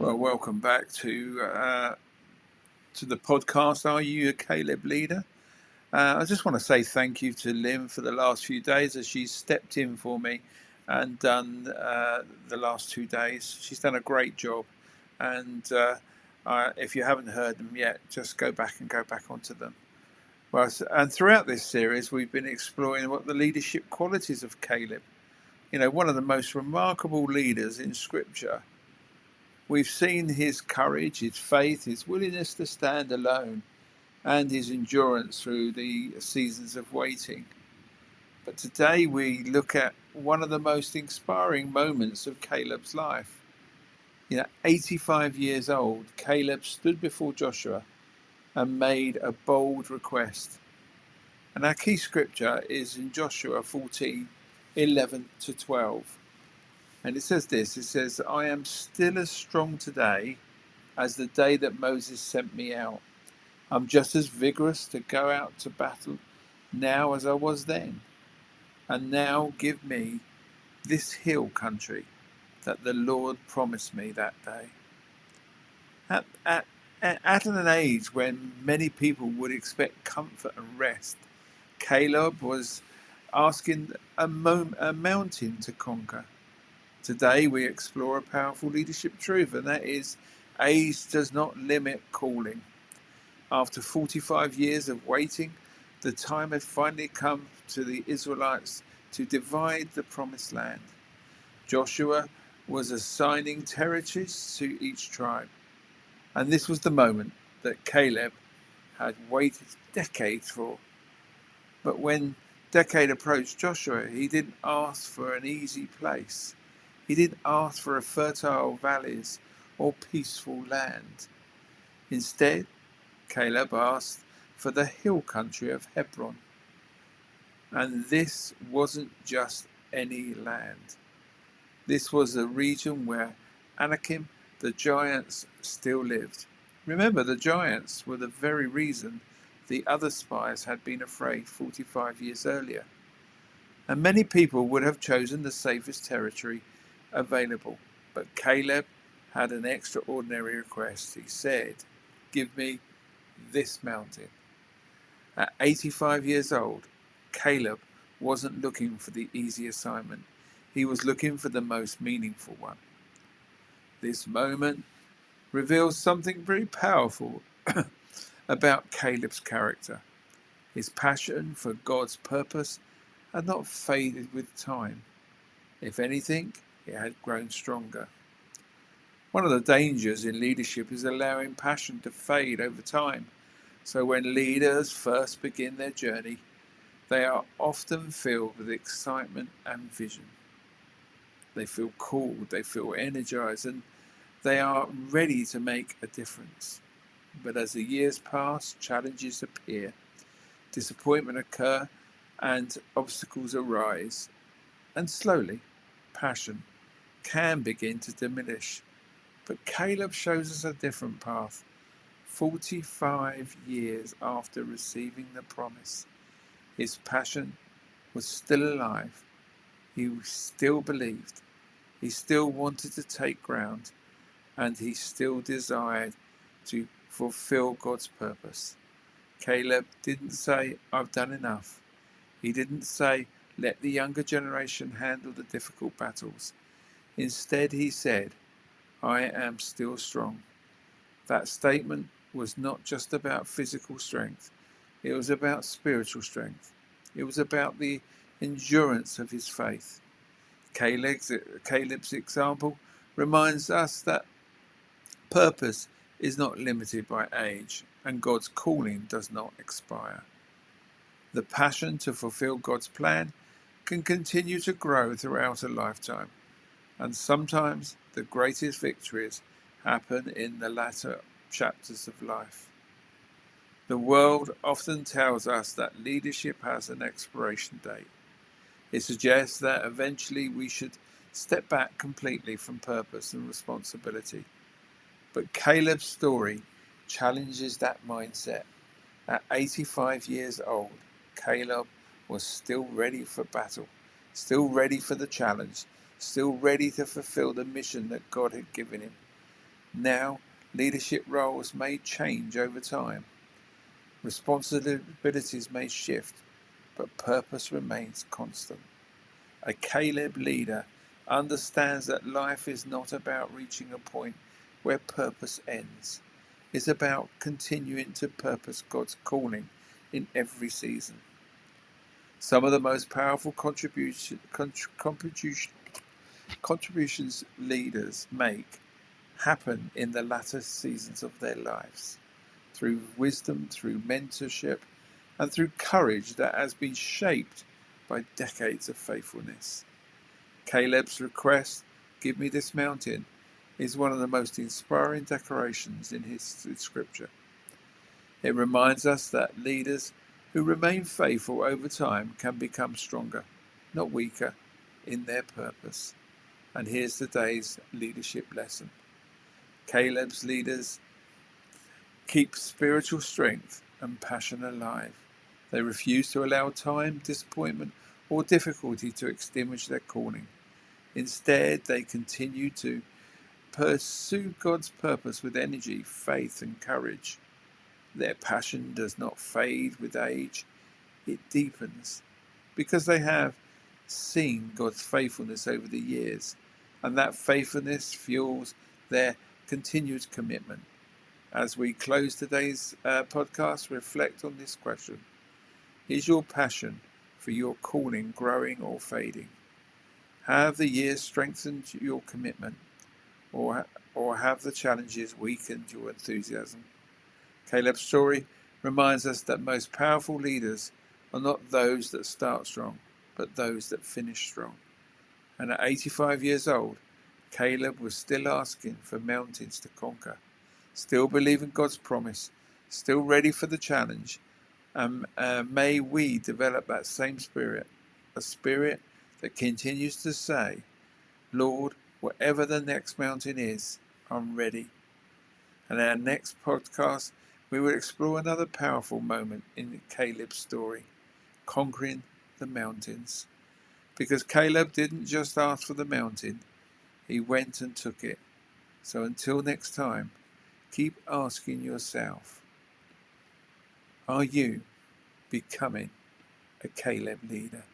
Well, welcome back to the podcast. Are you a Caleb leader? I just want to say thank you to Lynn for the last few days as she's stepped in for me and done the last 2 days. She's done a great job, and if you haven't heard them yet, just go back onto them. Well, and throughout this series, we've been exploring what the leadership qualities of Caleb. You know, one of the most remarkable leaders in Scripture. We've seen his courage, his faith, his willingness to stand alone, and his endurance through the seasons of waiting. But today we look at one of the most inspiring moments of Caleb's life. 85 years old, Caleb stood before Joshua and made a bold request. And our key scripture is in Joshua 14:11-12. And it says this, it says, I am still as strong today as the day that Moses sent me out. I'm just as vigorous to go out to battle now as I was then. And now give me this hill country that the Lord promised me that day. At an age when many people would expect comfort and rest, Caleb was asking a mountain to conquer. Today we explore a powerful leadership truth, and that is age does not limit calling. After 45 years of waiting, the time had finally come to the Israelites to divide the promised land. Joshua was assigning territories to each tribe, and this was the moment that Caleb had waited decades for. But when decade approached Joshua, he didn't ask for an easy place. He didn't ask for a fertile valleys or peaceful land. Instead, Caleb asked for the hill country of Hebron. And this wasn't just any land. This was a region where Anakim, the giants, still lived. Remember, the giants were the very reason the other spies had been afraid 45 years earlier. And many people would have chosen the safest territory available. But Caleb had an extraordinary request. He said, give me this mountain. At 85 years old, Caleb wasn't looking for the easy assignment. He was looking for the most meaningful one. This moment reveals something very powerful about Caleb's character. His passion for God's purpose had not faded with time. If anything, it had grown stronger. One of the dangers in leadership is allowing passion to fade over time. So when leaders first begin their journey, they are often filled with excitement and vision. They feel called, they feel energized, and they are ready to make a difference. But as the years pass, challenges appear, disappointment occur, and obstacles arise. And slowly, passion can begin to diminish. But Caleb shows us a different path. 45 years after receiving the promise, his passion was still alive. He still believed. He still wanted to take ground, and he still desired to fulfill God's purpose. Caleb didn't say, I've done enough. He didn't say, let the younger generation handle the difficult battles. Instead, he said, I am still strong. That statement was not just about physical strength. It was about spiritual strength. It was about the endurance of his faith. Caleb's example reminds us that purpose is not limited by age, and God's calling does not expire. The passion to fulfill God's plan can continue to grow throughout a lifetime, and sometimes the greatest victories happen in the latter chapters of life. The world often tells us that leadership has an expiration date. It suggests that eventually we should step back completely from purpose and responsibility. But Caleb's story challenges that mindset. At 85 years old, Caleb was still ready for battle, still ready for the challenge, still ready to fulfill the mission that God had given him. Now, leadership roles may change over time. Responsibilities may shift, but purpose remains constant. A Caleb leader understands that life is not about reaching a point where purpose ends. It's about continuing to purpose God's calling in every season. Some of the most powerful contributions leaders make happen in the latter seasons of their lives, through wisdom, through mentorship, and through courage that has been shaped by decades of faithfulness. Caleb's request, "Give me this mountain," is one of the most inspiring declarations in his scripture. It reminds us that leaders who remain faithful over time can become stronger, not weaker, in their purpose. And here's today's leadership lesson. Caleb's leaders keep spiritual strength and passion alive. They refuse to allow time, disappointment, or difficulty to extinguish their calling. Instead, they continue to pursue God's purpose with energy, faith, and courage. Their passion does not fade with age, it deepens, because they have seen God's faithfulness over the years, and that faithfulness fuels their continued commitment. As we close today's podcast, reflect on this question. Is your passion for your calling growing or fading? Have the years strengthened your commitment, or have the challenges weakened your enthusiasm? Caleb's story reminds us that most powerful leaders are not those that start strong, but those that finish strong. And at 85 years old, Caleb was still asking for mountains to conquer, still believing God's promise, still ready for the challenge. And may we develop that same spirit, a spirit that continues to say, "Lord, whatever the next mountain is, I'm ready." And in our next podcast, we will explore another powerful moment in Caleb's story, conquering the mountains. Because Caleb didn't just ask for the mountain, he went and took it. So until next time, keep asking yourself, are you becoming a Caleb leader?